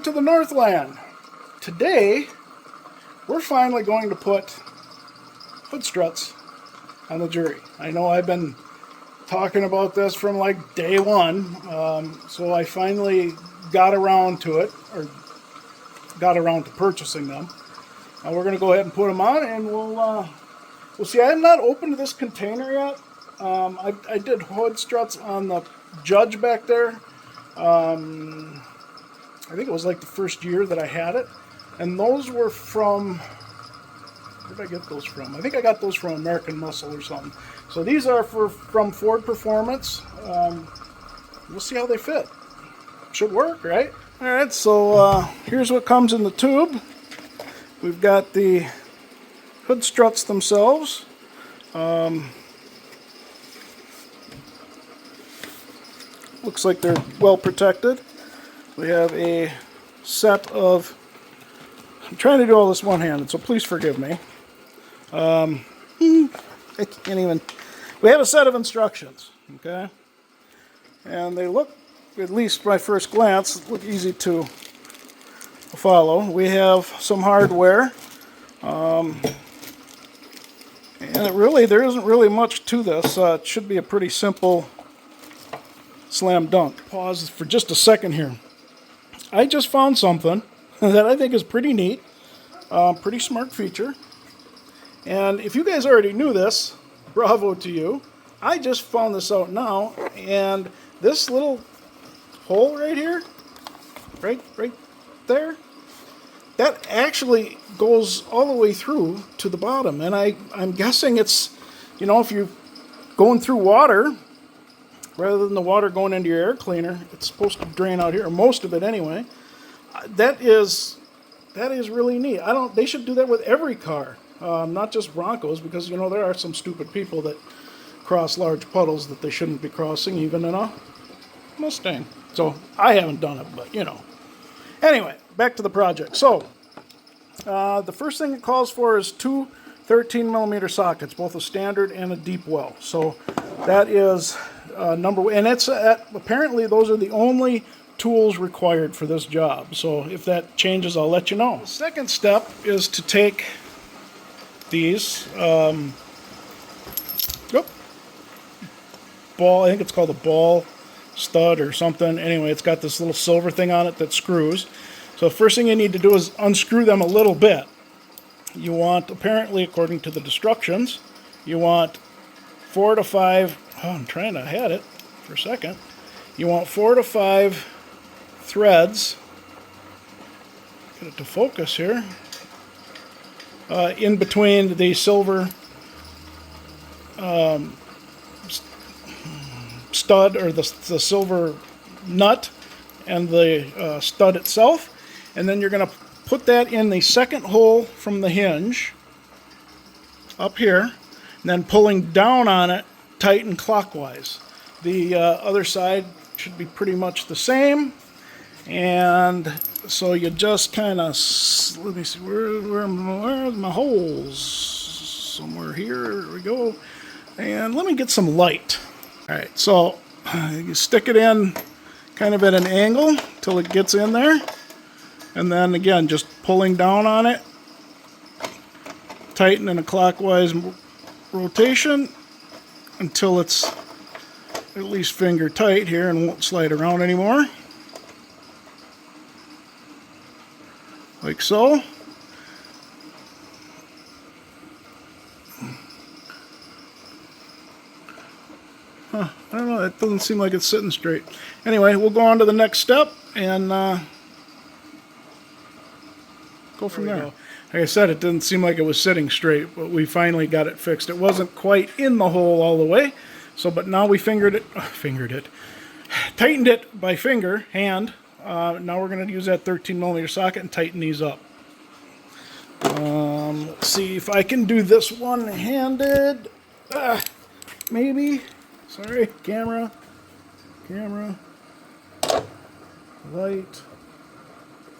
Welcome to the Northland. Today, we're finally going to put hood struts on the Jury. I know I've been talking about this from like day one, so I finally got around to it, or got around to purchasing them. We're going to go ahead and put them on, and we'll see. I have not opened this container yet. I did hood struts on the Judge back there. I think it was like the first year that I had it, and those were from, where did I get those from? I think I got those from American Muscle or something. So these are from Ford Performance. We'll see how they fit. Should work, right? All right, so here's what comes in the tube. We've got the hood struts themselves. Looks like they're well protected. We have a set of, I'm trying to do all this one-handed, so please forgive me. I can't even, we have a set of instructions, okay? And they look, at least by first glance, look easy to follow. We have some hardware. And there isn't really much to this. It should be a pretty simple slam dunk. Pause for just a second here. I just found something that I think is pretty neat, pretty smart feature. And if you guys already knew this, bravo to you. I just found this out now, and this little hole right here, right there, that actually goes all the way through to the bottom. And I'm guessing it's, you know, if you're going through water, rather than the water going into your air cleaner, it's supposed to drain out here, or most of it anyway. That is really neat. They should do that with every car, not just Broncos, because, you know, there are some stupid people that cross large puddles that they shouldn't be crossing, even in a Mustang. So I haven't done it, but, you know. Anyway, back to the project. So the first thing it calls for is two 13mm sockets, both a standard and a deep well. So that is number one, and it's apparently those are the only tools required for this job. So if that changes, I'll let you know. The second step is to take these ball, I think it's called a ball stud or something. Anyway, it's got this little silver thing on it that screws. So the first thing you need to do is unscrew them a little bit. You want, apparently according to the instructions, you want 4 to 5, I'm trying to hide it for a second. You want 4 to 5 threads, get it to focus here, in between the silver stud, or the silver nut, and the stud itself. And then you're going to put that in the second hole from the hinge up here, and then pulling down on it, tighten clockwise. The other side should be pretty much the same. And so you just kind of, let me see, where's my holes? Somewhere here we go. And let me get some light. All right, so you stick it in kind of at an angle till it gets in there. And then again, just pulling down on it, tighten in a clockwise rotation until it's at least finger tight here and won't slide around anymore. Like so. I don't know, it doesn't seem like it's sitting straight. Anyway, we'll go on to the next step and go from there. Like I said, it didn't seem like it was sitting straight, but we finally got it fixed. It wasn't quite in the hole all the way, so but now we tightened it by hand. Now we're going to use that 13mm socket and tighten these up. Let's see if I can do this one-handed. Maybe. Sorry, camera, light.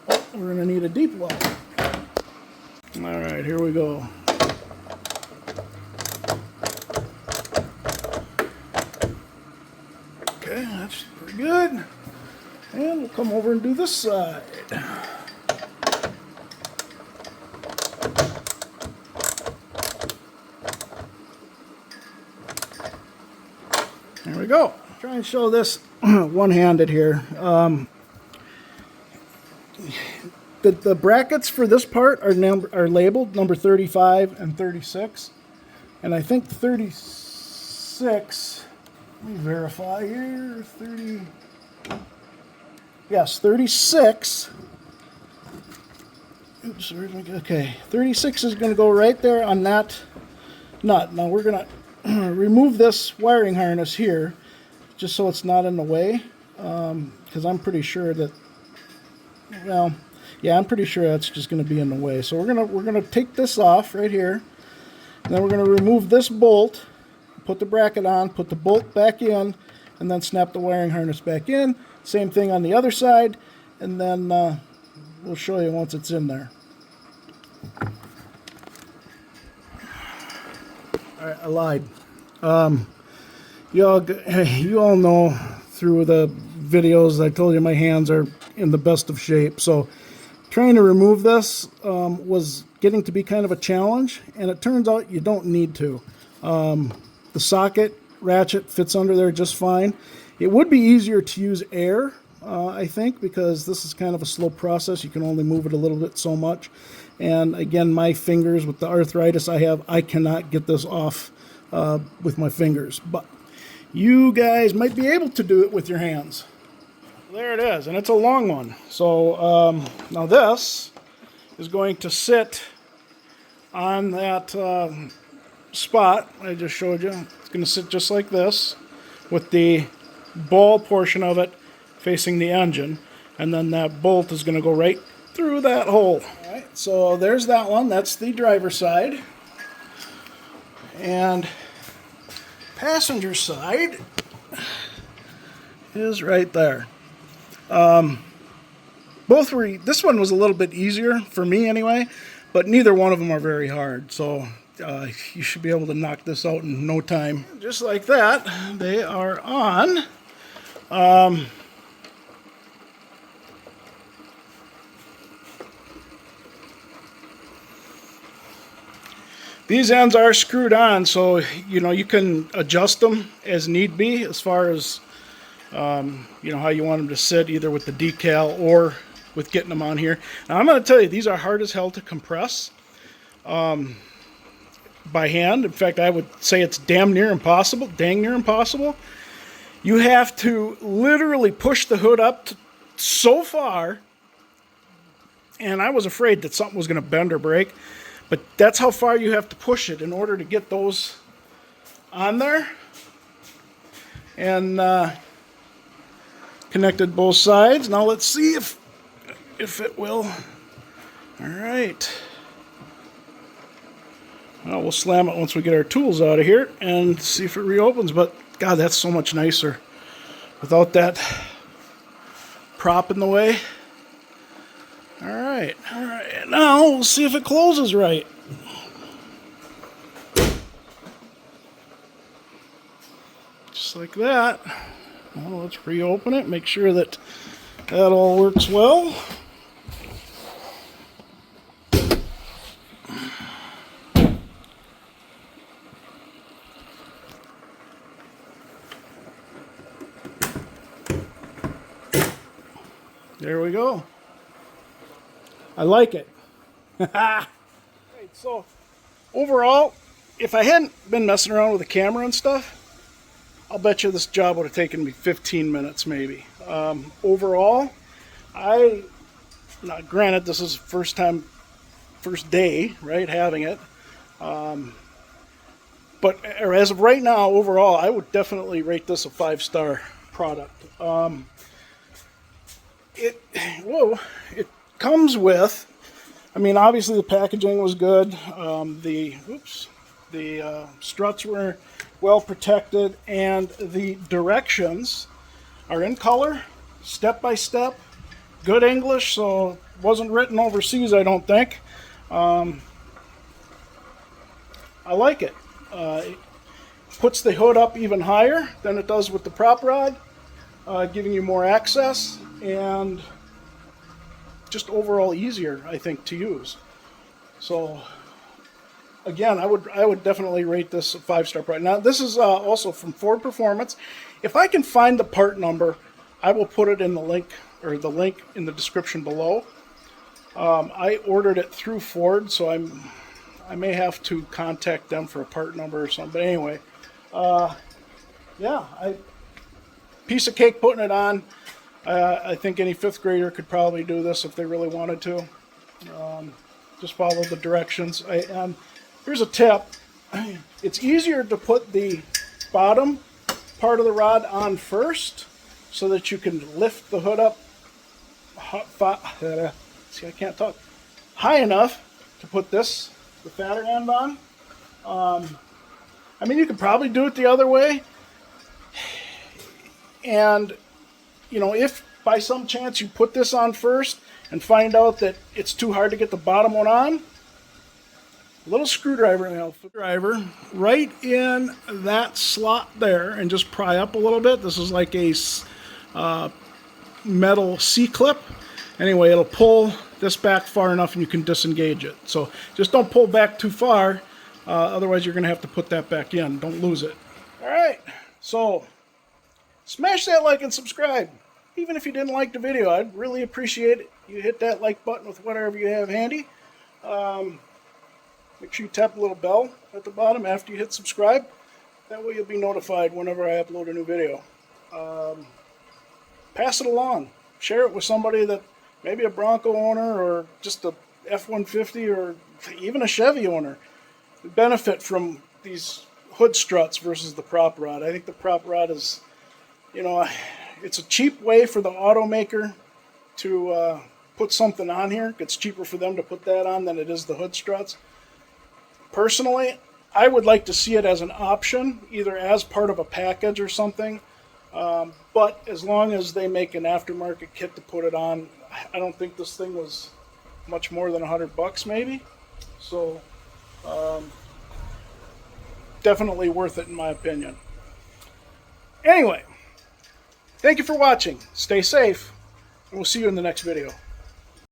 Oh, we're going to need a deep well. All right, here we go. Okay, that's pretty good. And we'll come over and do this side. There we go. Try and show this one-handed here. The brackets for this part are labeled number 35 and 36. And I think 36, let me verify here, 30, yes, 36. Oops, okay, 36 is going to go right there on that nut. Now we're going to remove this wiring harness here, just so it's not in the way, because I'm pretty sure that, well, yeah, I'm pretty sure that's just going to be in the way. So we're gonna take this off right here, and then we're going to remove this bolt, put the bracket on, put the bolt back in, and then snap the wiring harness back in. Same thing on the other side, and then we'll show you once it's in there. Alright, I lied. You all know through the videos I told you my hands are in the best of shape, so trying to remove this was getting to be kind of a challenge, and it turns out you don't need to. The socket ratchet fits under there just fine. It would be easier to use air, I think, because this is kind of a slow process. You can only move it a little bit so much. And again, my fingers, with the arthritis I have, I cannot get this off with my fingers. But you guys might be able to do it with your hands. There it is, and it's a long one. So now this is going to sit on that spot I just showed you. It's going to sit just like this, with the ball portion of it facing the engine, and then that bolt is going to go right through that hole. All right, so there's that one. That's the driver's side. And passenger side is right there. Both were, this one was a little bit easier for me anyway, but neither one of them are very hard. So you should be able to knock this out in no time. Just like that, they are on. These ends are screwed on, so you can adjust them as need be, as far as how you want them to sit, either with the decal or with getting them on here. Now I'm going to tell you, these are hard as hell to compress by hand. In fact, I would say it's dang near impossible. You have to literally push the hood up so far, and I was afraid that something was going to bend or break. But that's how far you have to push it in order to get those on there. And connected both sides. Now let's see if it will. All right. Well, we'll slam it once we get our tools out of here and see if it reopens. But God, that's so much nicer without that prop in the way. All right. Now we'll see if it closes right. Just like that. Well, let's reopen it. Make sure that all works well. There we go. I like it. Right, so overall, if I hadn't been messing around with the camera and stuff, I'll bet you this job would have taken me 15 minutes maybe. Overall, now granted, this is first day, right, having it. But as of right now, overall, I would definitely rate this a 5-star product. It comes with, obviously the packaging was good. The struts were well protected, and the directions are in color, step by step, good English, so it wasn't written overseas, I don't think. I like it. It puts the hood up even higher than it does with the prop rod, giving you more access. and just overall easier, I think, to use. So again, I would definitely rate this a 5-star product. Now this is also from Ford Performance. If I can find the part number, I will put it in the link in the description below. I ordered it through Ford, so I may have to contact them for a part number or something. But anyway, yeah, piece of cake putting it on. I think any 5th grader could probably do this if they really wanted to. Just follow the directions. Here's a tip. It's easier to put the bottom part of the rod on first so that you can lift the hood up see, I can't talk. High enough to put the fatter end on. I mean, you could probably do it the other way. And, you know, if by some chance you put this on first and find out that it's too hard to get the bottom one on, a little screwdriver right in that slot there and just pry up a little bit. This is like a metal C-clip. Anyway, it'll pull this back far enough and you can disengage it. So just don't pull back too far, otherwise you're going to have to put that back in. Don't lose it. All right, so smash that like and subscribe. Even if you didn't like the video, I'd really appreciate it. You hit that like button with whatever you have handy. Make sure you tap the little bell at the bottom after you hit subscribe. That way you'll be notified whenever I upload a new video. Pass it along. Share it with somebody that maybe a Bronco owner or just a F-150 or even a Chevy owner would benefit from these hood struts versus the prop rod. I think the prop rod is, you know, it's a cheap way for the automaker to put something on here. It's cheaper for them to put that on than it is the hood struts. Personally, I would like to see it as an option, either as part of a package or something. But as long as they make an aftermarket kit to put it on, I don't think this thing was much more than $100 maybe. So definitely worth it in my opinion. Anyway, thank you for watching. Stay safe, and we'll see you in the next video.